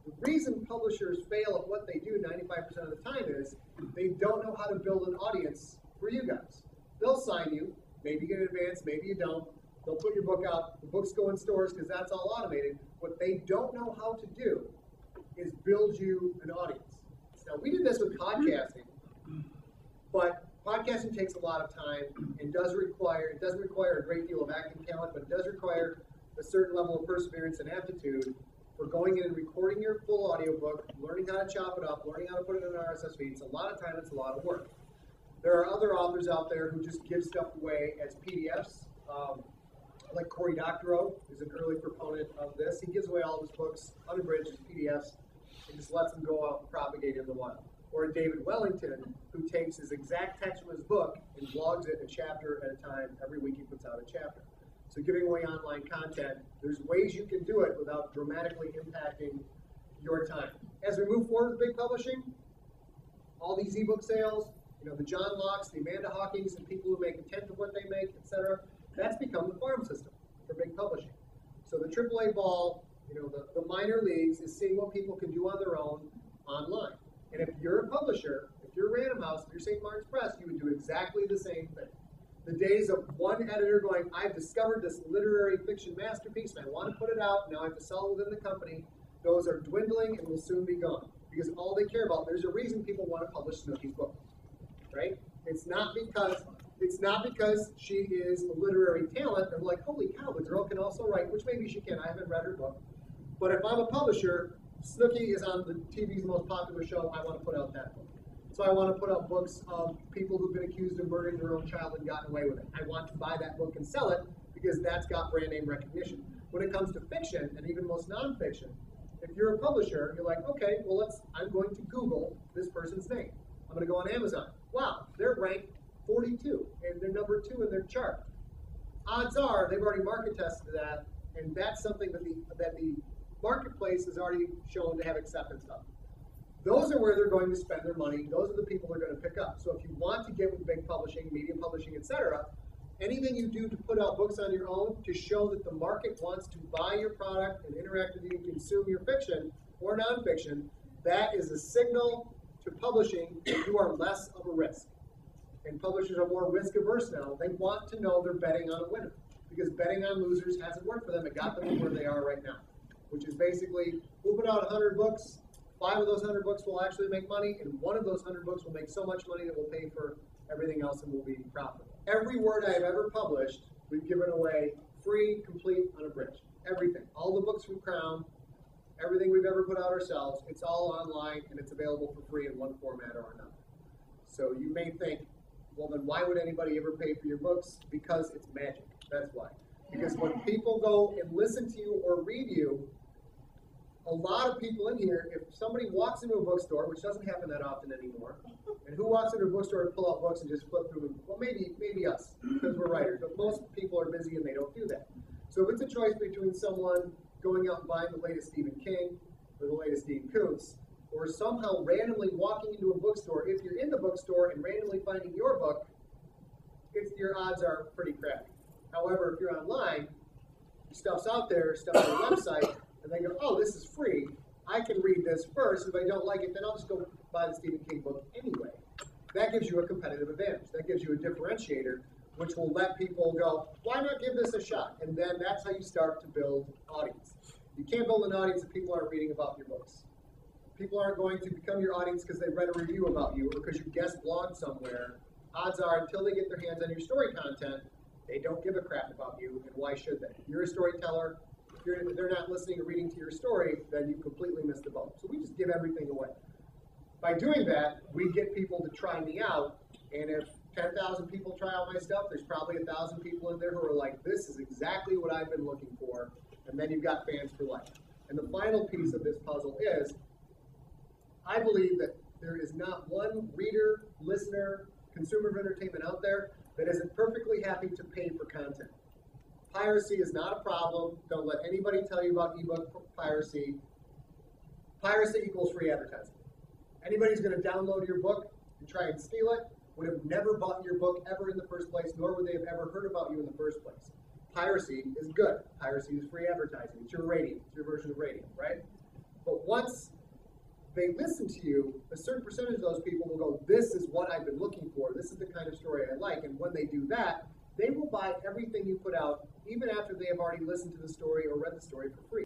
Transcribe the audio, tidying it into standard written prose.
The reason publishers fail at what they do 95% of the time is they don't know how to build an audience for you guys. They'll sign you, maybe you get an advance, maybe you don't. They'll put your book out, the books go in stores because that's all automated. What they don't know how to do is build you an audience. Now, we did this with podcasting, but podcasting takes a lot of time and it doesn't require a great deal of acting talent, but it does require a certain level of perseverance and aptitude for going in and recording your full audiobook, learning how to chop it up, learning how to put it in an RSS feed. It's a lot of time, it's a lot of work. There are other authors out there who just give stuff away as PDFs, like Cory Doctorow is an early proponent of this. He gives away all of his books unabridged as PDFs and just lets them go out and propagate in the wild. Or David Wellington, who takes his exact text from his book and blogs it a chapter at a time. Every week he puts out a chapter. So giving away online content, there's ways you can do it without dramatically impacting your time. As we move forward with big publishing, all these ebook sales, the John Locke's, the Amanda Hawkins, and people who make a tenth of what they make, etc., that's become the farm system for big publishing. So the AAA ball, the minor leagues is seeing what people can do on their own online. And if you're a publisher, if you're Random House, if you're St. Martin's Press, you would do exactly the same thing. The days of one editor going, I've discovered this literary fiction masterpiece and I want to put it out, now I have to sell it within the company, those are dwindling and will soon be gone. Because all they care about, there's a reason people want to publish Snooki's book, right? It's not because she is a literary talent. They're like, holy cow, the girl can also write, which maybe she can. I haven't read her book. But if I'm a publisher, Snooki is on the TV's most popular show. I want to put out that book. So I want to put out books of people who've been accused of murdering their own child and gotten away with it. I want to buy that book and sell it because that's got brand name recognition. When it comes to fiction, and even most nonfiction, if you're a publisher, you're like, okay, well, I'm going to Google this person's name. I'm going to go on Amazon. Wow, they're ranked 42, and they're number 2 in their chart. Odds are they've already market tested that, and that's something that the marketplace has already shown to have acceptance of. Those are where they're going to spend their money. Those are the people they're going to pick up. So if you want to get with big publishing, medium publishing, etc., anything you do to put out books on your own to show that the market wants to buy your product and interact with you, consume your fiction or nonfiction, that is a signal to publishing that you are less of a risk. And publishers are more risk averse now. They want to know they're betting on a winner because betting on losers hasn't worked for them. It got them where they are right now, which is basically we'll put out 100 books. 5 of those 100 books will actually make money, and 1 of those 100 books will make so much money that will pay for everything else and will be profitable. Every word I have ever published, we've given away free, complete, unabridged. Everything. All the books from Crown, everything we've ever put out ourselves, it's all online and it's available for free in one format or another. So you may think, well, then why would anybody ever pay for your books? Because it's magic. That's why. Because when people go and listen to you or read you, a lot of people in here, if somebody walks into a bookstore, which doesn't happen that often anymore, and who walks into a bookstore and pull out books and just flip through them? Well, maybe us, because we're writers, but most people are busy and they don't do that. So if it's a choice between someone going out and buying the latest Stephen King or the latest Dean Koontz, or somehow randomly walking into a bookstore, if you're in the bookstore and randomly finding your book, your odds are pretty crappy. However, if you're online, your stuff's out there, stuff's on the website, and they go, oh, this is free. I can read this first. If I don't like it, then I'll just go buy the Stephen King book anyway. That gives you a competitive advantage. That gives you a differentiator, which will let people go, why not give this a shot? And then that's how you start to build audience. You can't build an audience if people aren't reading about your books. People aren't going to become your audience because they read a review about you or because you guest blogged somewhere. Odds are, until they get their hands on your story content, they don't give a crap about you, and why should they? You're a storyteller. If they're not listening or reading to your story, then you completely miss the boat. So we just give everything away. By doing that, we get people to try me out, and if 10,000 people try out my stuff, there's probably 1,000 people in there who are like, this is exactly what I've been looking for, and then you've got fans for life. And the final piece of this puzzle is, I believe that there is not one reader, listener, consumer of entertainment out there that isn't perfectly happy to pay for content. Piracy is not a problem. Don't let anybody tell you about ebook piracy. Piracy equals free advertising. Anybody who's going to download your book and try and steal it would have never bought your book ever in the first place, nor would they have ever heard about you in the first place. Piracy is good. Piracy is free advertising. It's your radio. It's your version of radio, right? But once they listen to you, a certain percentage of those people will go, this is what I've been looking for. This is the kind of story I like. And when they do that, they will buy everything you put out, even after they have already listened to the story or read the story for free.